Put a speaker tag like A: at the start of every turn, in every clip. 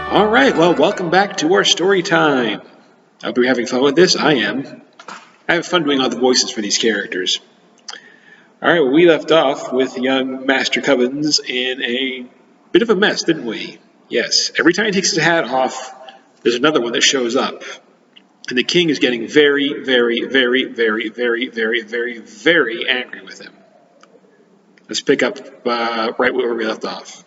A: Alright, well, welcome back to our story time. I hope you're having fun with this. I am. I have fun doing all the voices for these characters. Alright, well, we left off with young Master Cubbins in a bit of a mess, didn't we? Yes, every time he takes his hat off, there's another one that shows up. And the king is getting very, very, very, very, very, very, very, very angry with him. Let's pick up right where we left off.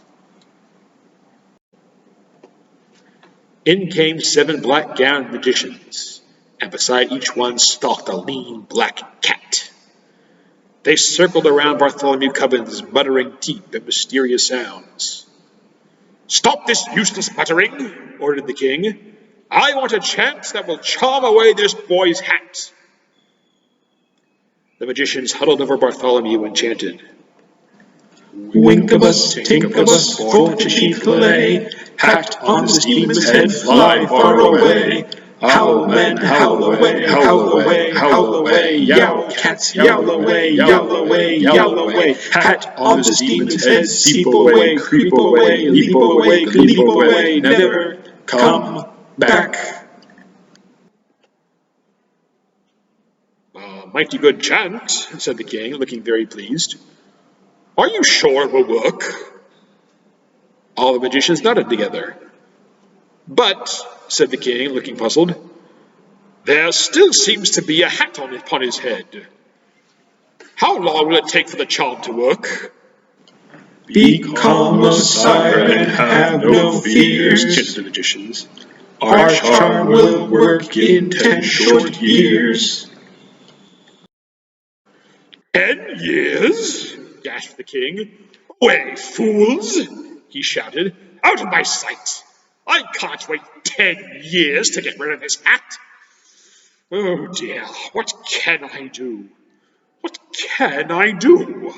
A: In came 7 black-gowned magicians, and beside each one stalked a lean black cat. They circled around Bartholomew Cubbins, muttering deep and mysterious sounds. "Stop this useless muttering," ordered the king. "I want a chant that will charm away this boy's hat." The magicians huddled over Bartholomew and chanted,
B: "Winkabus, Tinkabus, for to sheath fillet, hat on this demon's head, fly far away. Howl men, howl away, howl away, howl away, yowl cats, yowl away, yowl away, yowl away, hat on this demon's head, seep away, creep away, leap away, never come back."
A: "Mighty good chant," said the king, looking very pleased. "Are you sure it will work?" All the magicians nodded together. "But," said the king, looking puzzled, "there still seems to be a hat upon his head. How long will it take for the charm to work?"
B: "Be calm, sire, and have no fears," chanted the magicians. "Our charm will work in 10 short years."
A: "10 years?" gasped the king. "Away, fools!" he shouted. "Out of my sight! I can't wait 10 years to get rid of this hat. Oh dear, what can I do? What can I do?"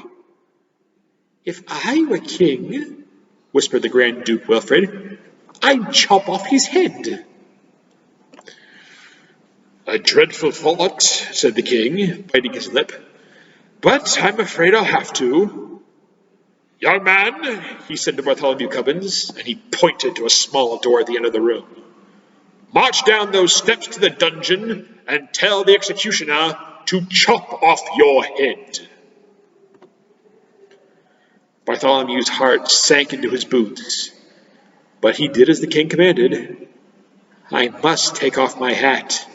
A: "If I were king," whispered the Grand Duke Wilfred, "I'd chop off his head." "A dreadful thought," said the king, biting his lip. "But I'm afraid I'll have to." "Young man," he said to Bartholomew Cubbins, and he pointed to a small door at the end of the room, "march down those steps to the dungeon and tell the executioner to chop off your head." Bartholomew's heart sank into his boots, but he did as the king commanded. "I must take off my hat,"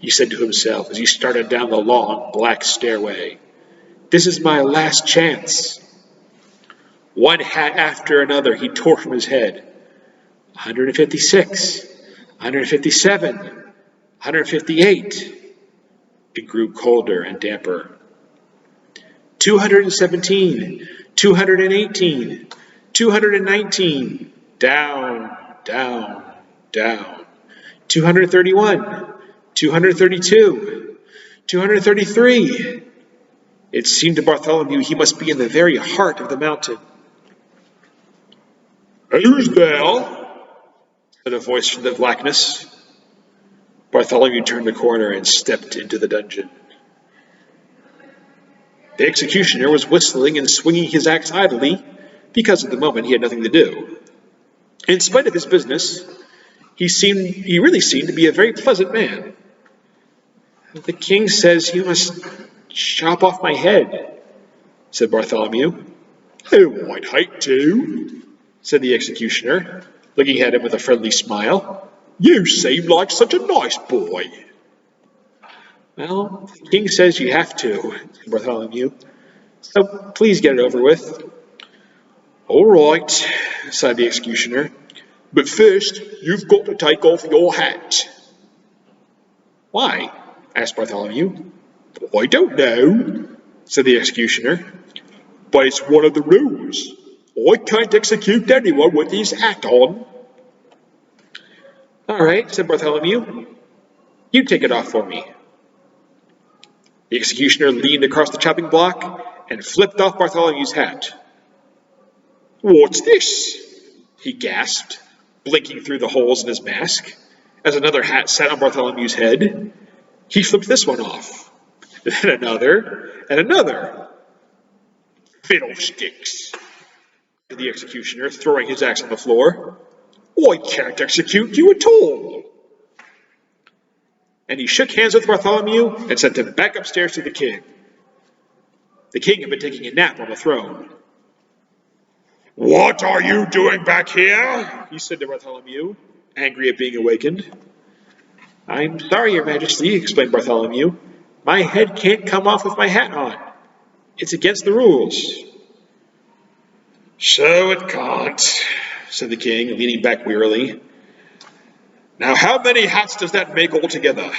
A: he said to himself as he started down the long black stairway. "This is my last chance." One hat after another he tore from his head. 156, 157, 158. It grew colder and damper. 217, 218, 219. Down, down, down. 231, 232, 233. It seemed to Bartholomew he must be in the very heart of the mountain. "Who's there?" said a voice from the blackness. Bartholomew turned the corner and stepped into the dungeon. The executioner was whistling and swinging his axe idly, because at the moment he had nothing to do. In spite of his business, he really seemed to be a very pleasant man. "The king says you must chop off my head," said Bartholomew. "I might hate to," said the executioner, looking at him with a friendly smile. "You seem like such a nice boy." "Well, the king says you have to," said Bartholomew, "so please get it over with." "All right," sighed the executioner, "but first you've got to take off your hat." "Why?" asked Bartholomew. "I don't know," said the executioner, "but it's one of the rules. I can't execute anyone with his hat on." "All right," said Bartholomew. "You take it off for me." The executioner leaned across the chopping block and flipped off Bartholomew's hat. "What's this?" he gasped, blinking through the holes in his mask, as another hat sat on Bartholomew's head. He flipped this one off, then another, and another. "Fiddlesticks," said the executioner, throwing his axe on the floor. I can't execute you at all. And he shook hands with Bartholomew and sent him back upstairs to the king. The king had been taking a nap on the throne.
B: What are you doing back here?
A: He said to Bartholomew, angry at being awakened. I'm sorry, Your Majesty, explained Bartholomew. My head can't come off with my hat on. It's against the rules.
B: So it can't, said the king, leaning back wearily. Now how many hats does that make altogether?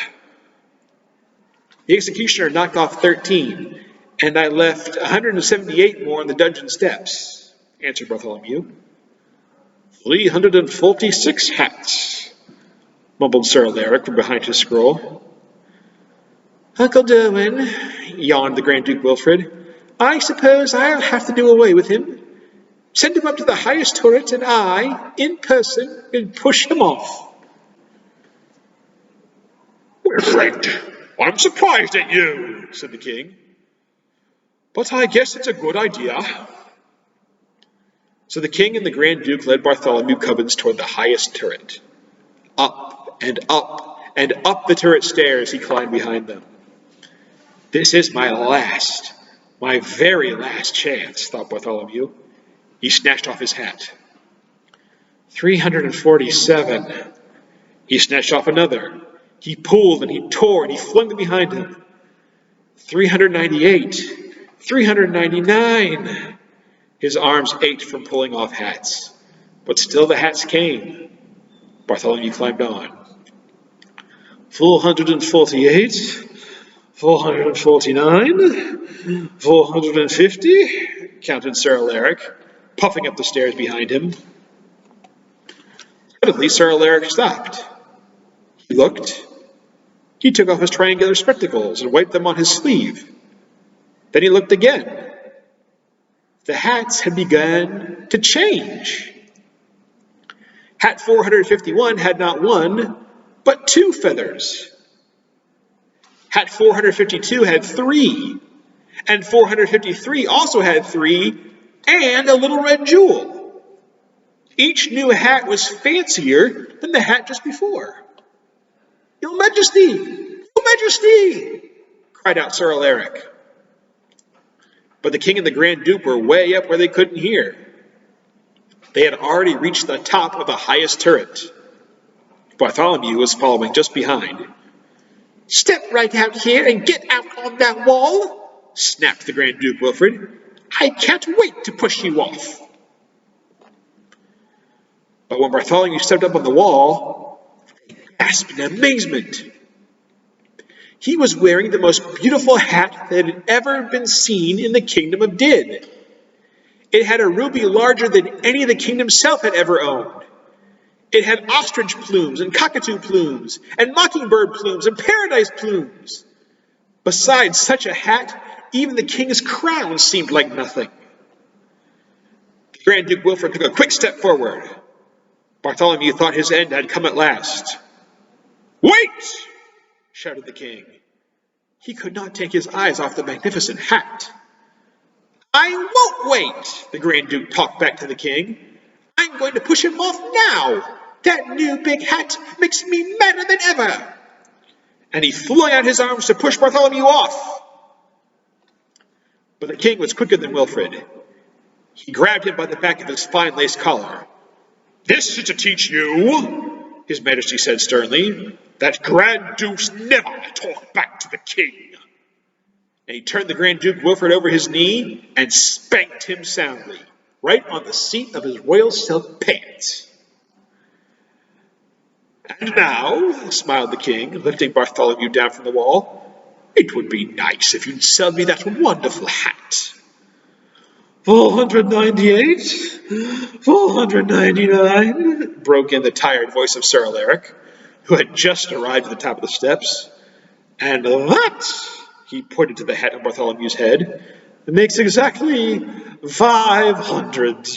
A: The executioner knocked off 13, and I left 178 more on the dungeon steps, answered Bartholomew.
B: 346 hats, mumbled Sir Alaric from behind his scroll.
A: Uncle Derwin, yawned the Grand Duke Wilfrid, I suppose I'll have to do away with him. Send him up to the highest turret, and I, in person, will push him off.
B: Wilfrid, I'm surprised at you, said the king. But I guess it's a good idea.
A: So the king and the Grand Duke led Bartholomew Cubbins toward the highest turret. Up and up and up the turret stairs he climbed behind them. This is my very last chance, thought Bartholomew. He snatched off his hat. 347. He snatched off another. He pulled and he tore and he flung them behind him. 398. 399. His arms ached from pulling off hats. But still the hats came. Bartholomew climbed on. 448. 449. 450, counted Sir Alaric, puffing up the stairs behind him. Suddenly Sir Alaric stopped. He looked. He took off his triangular spectacles and wiped them on his sleeve. Then he looked again. The hats had begun to change. Hat 451 had not one, but 2 feathers. Hat 452 had 3, and 453 also had 3, and a little red jewel. Each new hat was fancier than the hat just before. Your Majesty! Your Majesty! Cried out Sir Alaric. But the king and the Grand Duke were way up where they couldn't hear. They had already reached the top of the highest turret. Bartholomew was following just behind. Step right out here and get out on that wall, snapped the Grand Duke Wilfrid. I can't wait to push you off. But when Bartholomew stepped up on the wall, they gasped in amazement. He was wearing the most beautiful hat that had ever been seen in the kingdom of Did. It had a ruby larger than any the kingdom itself had ever owned. It had ostrich plumes and cockatoo plumes and mockingbird plumes and paradise plumes. Besides such a hat, even the king's crown seemed like nothing. The Grand Duke Wilfrid took a quick step forward. Bartholomew thought his end had come at last. Wait! Shouted the king. He could not take his eyes off the magnificent hat. I won't wait, the Grand Duke talked back to the king. I'm going to push him off now. That new big hat makes me madder than ever. And he flung out his arms to push Bartholomew off. But the king was quicker than Wilfrid. He grabbed him by the back of his fine lace collar. This is to teach you, His Majesty said sternly, that Grand Dukes never talk back to the king. And he turned the Grand Duke Wilfrid over his knee and spanked him soundly, right on the seat of his royal silk pants. And now, smiled the king, lifting Bartholomew down from the wall, it would be nice if you'd sell me that wonderful hat. 498, 499, broke in the tired voice of Sir Alaric, who had just arrived at the top of the steps. And that, he pointed to the hat on Bartholomew's head, makes exactly 500.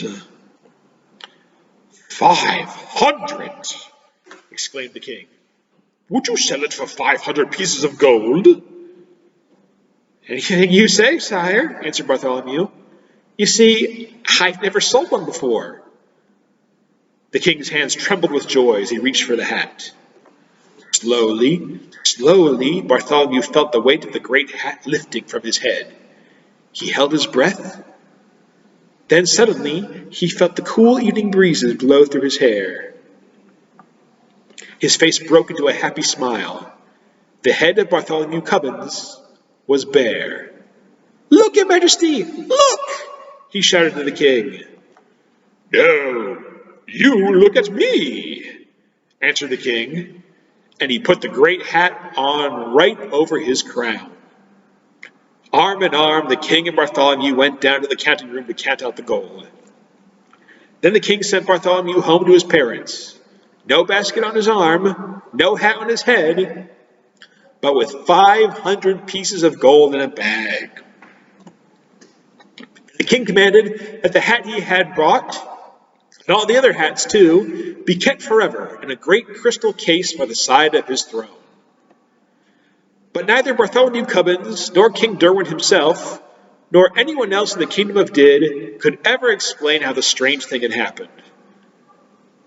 A: 500! Exclaimed the king. Would you sell it for 500 pieces of gold? Anything you say, sire, answered Bartholomew. You see, I've never sold one before. The king's hands trembled with joy as he reached for the hat. Slowly, Bartholomew felt the weight of the great hat lifting from his head. He held his breath. Then suddenly, he felt the cool evening breezes blow through his hair. His face broke into a happy smile. The head of Bartholomew Cubbins was bare. "Look, Your Majesty! Look!" he shouted to the king. "No, you look at me," answered the king, and he put the great hat on right over his crown. Arm in arm, the king and Bartholomew went down to the counting room to count out the gold. Then the king sent Bartholomew home to his parents. No basket on his arm, no hat on his head, but with 500 pieces of gold in a bag. The king commanded that the hat he had brought, and all the other hats too, be kept forever in a great crystal case by the side of his throne. But neither Bartholomew Cubbins, nor King Derwin himself, nor anyone else in the kingdom of Did could ever explain how the strange thing had happened.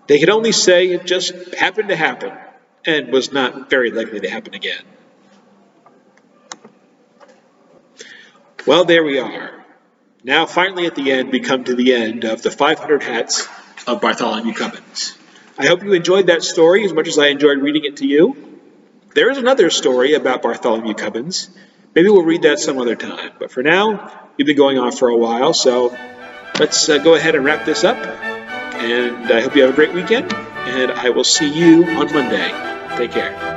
A: They could only say it just happened to happen, and was not very likely to happen again. Well, there we are. Now, finally, at the end, we come to the end of the 500 hats of Bartholomew Cubbins. I hope you enjoyed that story as much as I enjoyed reading it to you. There is another story about Bartholomew Cubbins. Maybe we'll read that some other time. But for now, we've been going on for a while, so let's go ahead and wrap this up. And I hope you have a great weekend, and I will see you on Monday. Take care.